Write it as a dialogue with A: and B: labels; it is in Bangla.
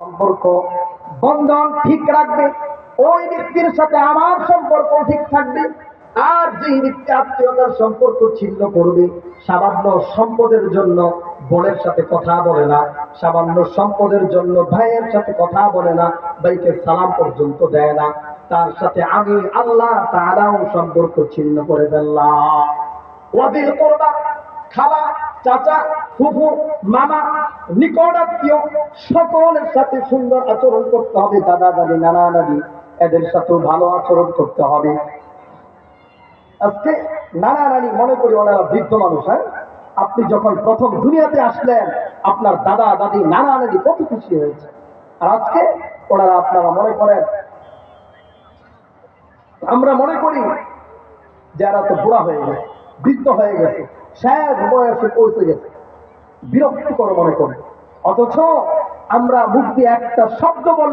A: সম্পর্ক বন্ধন ঠিক রাখবে, ওই ব্যক্তির সাথে আমার সম্পর্ক ঠিক থাকবে। আর যে ব্যক্তি আত্মীয়তার সম্পর্ক ছিন্ন করবে, সামান্য সম্পদের জন্য বোনের সাথে কথা বলে না, সামান্য সম্পদের জন্য ভাইয়ের সাথে কথা বলে না, ভাইকে সালাম পর্যন্ত দেয় না, তার সাথে আমি আল্লাহ তাআলাও সম্পর্ক ছিন্ন করে ফেললাম। ওয়াদিল কোরবা, খালা, চাচা, ফুফু, মামা, নিকট আত্মীয় সকলের সাথে সুন্দর আচরণ করতে হবে। দাদা দাদি, নানা নানি, এদের সাথেও ভালো আচরণ করতে হবে। আজকে নানা নানি মনে করি ওনারা বৃদ্ধ মানুষ। হ্যাঁ, আপনি যখন প্রথম দুনিয়াতে আসলেন আপনার দাদা দাদি নানা নানি কত খুশি হয়েছে, আর আজকে ওনারা আপনারা মনে করেন, আমরা মনে করি যারা তো বুড়া হয়ে গেছে, বৃদ্ধ হয়ে গেছে, শেষ বয়সে পৌঁছে গেছে, বিরক্তিকর মনে করি। অথচ আমরা মুখ দিয়ে একটা শব্দ বল